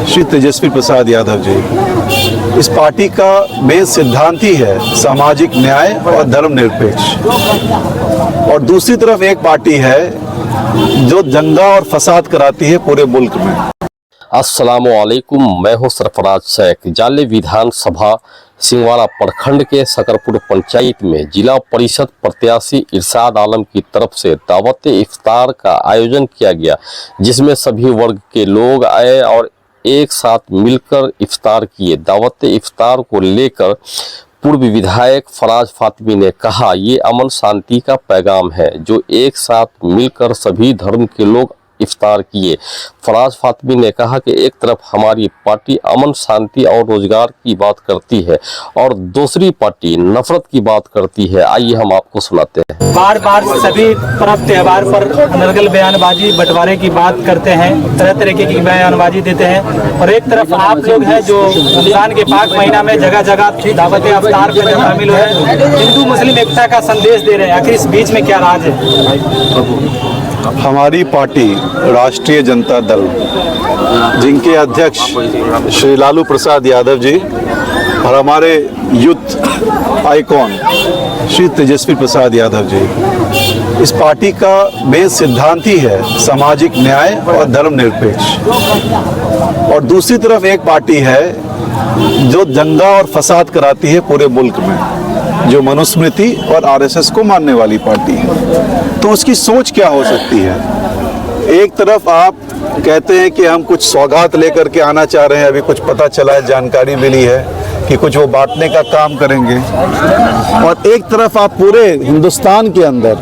श्री तेजस्वी प्रसाद यादव जी। इस पार्टी का मेन सिद्धांत ही है सामाजिक न्याय और धर्मनिरपेक्ष, और दूसरी तरफ एक पार्टी है जो दंगा और फसाद कराती है पूरे मुल्क में। अस्सलामुअलैकुम, मैं हूं सरफराज शेख। जाले विधानसभा सिंहवाड़ा प्रखंड के सकरपुर पंचायत में जिला परिषद प्रत्याशी इरशाद आलम की तरफ से दावत इफ्तार का आयोजन किया गया, जिसमें सभी वर्ग के लोग आए और एक साथ मिलकर इफ्तार किए। दावत इफ्तार को लेकर पूर्व विधायक फराज फातिमी ने कहा, ये अमन शांति का पैगाम है जो एक साथ मिलकर सभी धर्म के लोग इफ्तार किए। फराज फातिमी ने कहा कि एक तरफ हमारी पार्टी अमन शांति और रोजगार की बात करती है और दूसरी पार्टी नफरत की बात करती है। आइए हम आपको सुनाते हैं। बार बार सभी पर्व त्योहार पर नरगल बयानबाजी बंटवारे की बात करते हैं, तरह तरीके की बयानबाजी देते हैं, और एक तरफ आप लोग हैं जो रमजान के पाक महीना में जगह जगह दावत इफ्तार में शामिल हुए, हिंदू मुस्लिम एकता का संदेश दे रहे हैं। आखिर इस बीच में क्या राज है? हमारी पार्टी राष्ट्रीय जनता दल, जिनके अध्यक्ष श्री लालू प्रसाद यादव जी और हमारे यूथ आइकॉन श्री तेजस्वी प्रसाद यादव जी, इस पार्टी का मेन सिद्धांत ही है सामाजिक न्याय और धर्मनिरपेक्ष, और दूसरी तरफ एक पार्टी है जो दंगा और फसाद कराती है पूरे मुल्क में, जो मनुस्मृति और आरएसएस को मानने वाली पार्टी है। तो उसकी सोच क्या हो सकती है? एक तरफ आप कहते हैं कि हम कुछ सौगात लेकर के आना चाह रहे हैं, अभी कुछ पता चला है, जानकारी मिली है कि कुछ वो बांटने का काम करेंगे, और एक तरफ आप पूरे हिंदुस्तान के अंदर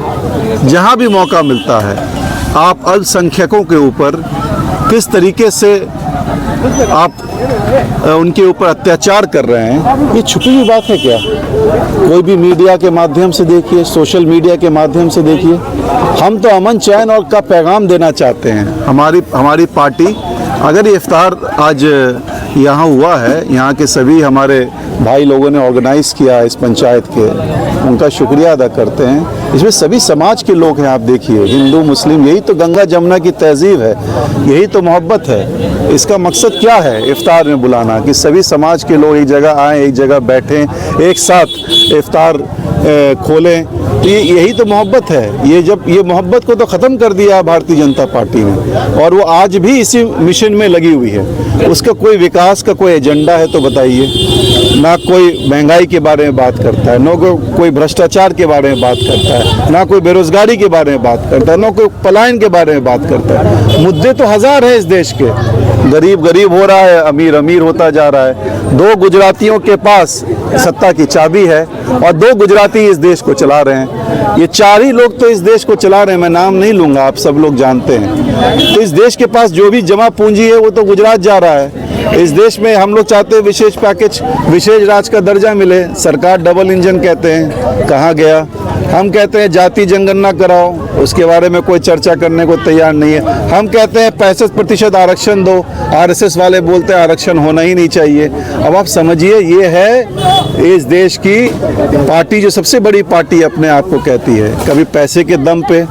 जहां भी मौका मिलता है आप अल्पसंख्यकों के ऊपर किस तरीके से आप उनके ऊपर अत्याचार कर रहे हैं। ये छुपी हुई बात है क्या? कोई भी मीडिया के माध्यम से देखिए, सोशल मीडिया के माध्यम से देखिए, हम तो अमन चैन और का पैगाम देना चाहते हैं। हमारी पार्टी, अगर ये इफ्तार आज यहाँ हुआ है, यहाँ के सभी हमारे भाई लोगों ने ऑर्गेनाइज किया इस पंचायत के, उनका शुक्रिया अदा करते हैं। इसमें सभी समाज के लोग हैं, आप देखिए, हिंदू मुस्लिम, यही तो गंगा जमुना की तहजीब है, यही तो मोहब्बत है। इसका मकसद क्या है इफ्तार में बुलाना, कि सभी समाज के लोग एक जगह आएँ, एक जगह बैठें, एक साथ इफ्तार खोलें, तो यही तो मोहब्बत है। ये मोहब्बत को तो ख़त्म कर दिया है भारतीय जनता पार्टी ने, और वो आज भी इसी मिशन में लगी हुई है। उसका कोई विकास का कोई एजेंडा है तो बताइए। ना कोई महंगाई के बारे में बात करता है, ना कोई भ्रष्टाचार के बारे में बात करता है, ना कोई बेरोजगारी के बारे में बात करता है, ना कोई पलायन के बारे में बात करता है। मुद्दे तो हजार है इस देश के। गरीब गरीब हो रहा है, अमीर अमीर होता जा रहा है। 2 गुजरातियों के पास सत्ता की चाबी है और 2 गुजराती इस देश को चला रहे हैं। ये 4 ही लोग तो इस देश को चला रहे हैं, मैं नाम नहीं लूंगा, आप सब लोग जानते हैं। तो इस देश के पास जो भी जमा पूंजी है वो तो गुजरात जा रहा है। इस देश में हम लोग चाहते हैं विशेष पैकेज, विशेष राज्य का दर्जा मिले। सरकार डबल इंजन कहते हैं, कहाँ गया? हम कहते हैं जाति जनगणना कराओ, उसके बारे में कोई चर्चा करने को तैयार नहीं है। हम कहते हैं 65% आरक्षण दो, आरएसएस वाले बोलते हैं आरक्षण होना ही नहीं चाहिए। अब आप समझिए, ये है इस देश की पार्टी जो सबसे बड़ी पार्टी अपने आप को कहती है। कभी पैसे के दम पे,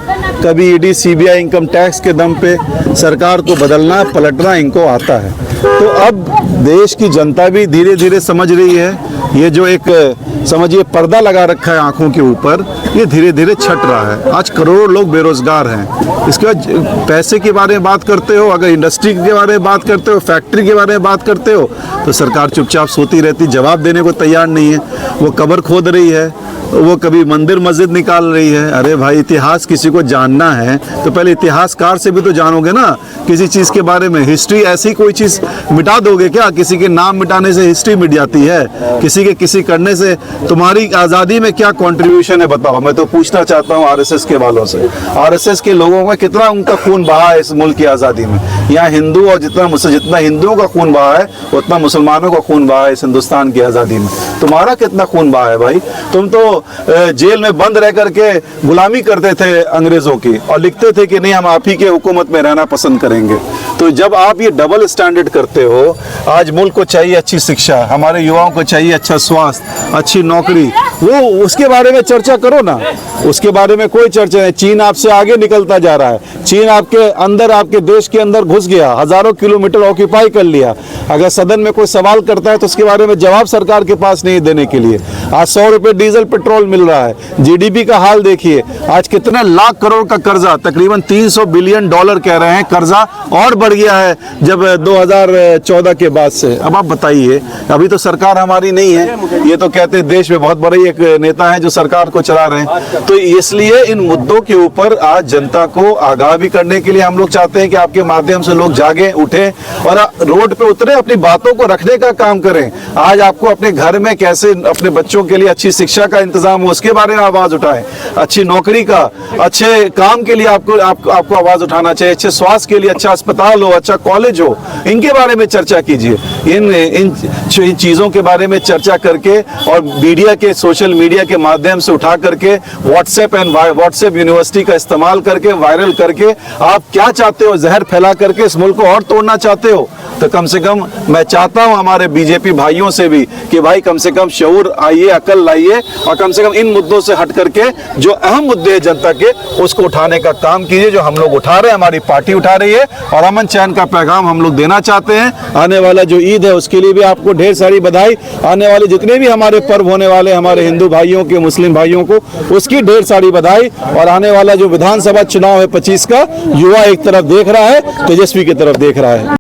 कभी ईडी सीबीआई इनकम टैक्स के दम पे सरकार को बदलना पलटना इनको आता है। तो अब देश की जनता भी धीरे धीरे समझ रही है, ये जो एक समझिए पर्दा लगा रखा है आंखों के ऊपर, ये धीरे धीरे छट रहा है। आज करोड़ों लोग बेरोजगार हैं। इसके बाद पैसे के बारे में बात करते हो, अगर इंडस्ट्री के बारे में बात करते हो, फैक्ट्री के बारे में बात करते हो, तो सरकार चुपचाप सोती रहती, जवाब देने को तैयार नहीं है। वो कब्र खोद रही है, वो कभी मंदिर मस्जिद निकाल रही है। अरे भाई, इतिहास किसी को जानना है तो पहले इतिहासकार से भी तो जानोगे ना किसी चीज़ के बारे में। हिस्ट्री ऐसी कोई चीज़ मिटा दोगे क्या? किसी के नाम मिटाने से हिस्ट्री मिट जाती है? किसी के किसी करने से तुम्हारी आज़ादी में क्या कंट्रीब्यूशन है बताओ? मैं तो पूछना चाहता हूँ आरएसएस के वालों से, आरएसएस के लोगों में कितना उनका खून बहा है इस मुल्क की आज़ादी में? यहाँ हिंदू और जितना हिंदुओं का खून बहा है उतना मुसलमानों का खून बहा है इस हिंदुस्तान की आज़ादी में। तुम्हारा कितना खून बहा है भाई? तुम तो जेल में बंद रह करके गुलामी करते थे अंग्रेजों की, और लिखते थे कि नहीं हम आप ही के हुकूमत में रहना पसंद करेंगे। तो जब आप ये डबल स्टैंडर्ड करते हो, आज मुल्क को चाहिए अच्छी शिक्षा, हमारे युवाओं को चाहिए अच्छा स्वास्थ्य, अच्छी नौकरी, वो उसके बारे में चर्चा करो ना। उसके बारे में कोई चर्चा नहीं। चीन आपसे आगे निकलता जा रहा है। चीन आपके अंदर, आपके देश के अंदर घुस गया, हजारों किलोमीटर ऑक्यूपाई कर लिया। अगर सदन में कोई सवाल करता है तो उसके बारे में जवाब सरकार के पास नहीं देने के लिए। आज 100 रुपए डीजल पेट्रोल मिल रहा है। जीडीपी का हाल देखिए, आज कितने लाख करोड़ का कर्जा, तकरीबन $300 बिलियन कह रहे हैं कर्जा, और बढ़ गया है जब 2014 के बाद से। अब आप बताइए, अभी तो सरकार हमारी नहीं है, ये तो कहते हैं देश में बहुत बड़े एक नेता है जो सरकार को चला रहे हैं। तो इसलिए इन मुद्दों के ऊपर आज जनता को आगाह भी करने के लिए हम लोग चाहते हैं कि आपके माध्यम से लोग जागे, उठे और रोड पे उतरे, अपनी बातों को रखने का काम करें। आज आपको अपने घर में कैसे अपने बच्चों के लिए अच्छी शिक्षा का इंतजाम हो, उसके बारे में आवाज उठाएं। अच्छी नौकरी का, अच्छे काम के लिए आपको आवाज उठाना चाहिए। अच्छे स्वास्थ्य के लिए अच्छा अस्पताल हो, अच्छा कॉलेज हो, इनके बारे में चर्चा कीजिए। इन चीजों के बारे में चर्चा करके और मीडिया के, सोशल मीडिया के माध्यम से उठा करके, व्हाट्सएप यूनिवर्सिटी का इस्तेमाल करके, वायरल करके आप क्या चाहते हो, जहर फैला करके इस मुल्क को और तोड़ना चाहते हो, तो कम से कम मैं चाहता हूं हमारे बीजेपी भाइयों से भी कि भाई कम से कम शऊर आइए, अकल लाइए और कम से कम इन मुद्दों से हट करके जो अहम मुद्दे हैं जनता के, उसको उठाने का काम कीजिए, जो हम लोग उठा रहे हैं, हमारी पार्टी उठा रही है। और अमन चैन का पैगाम हम लोग देना चाहते हैं। आने वाला जो ईद है उसके लिए भी आपको ढेर सारी बधाई। आने वाले जितने भी हमारे पर्व होने वाले हमारे हिंदू भाइयों के, मुस्लिम भाइयों को, उसकी ढेर सारी बधाई। और आने वाला जो विधानसभा चुनाव है 25 का, युवा एक तरफ देख रहा है, तेजस्वी की तरफ देख रहा है।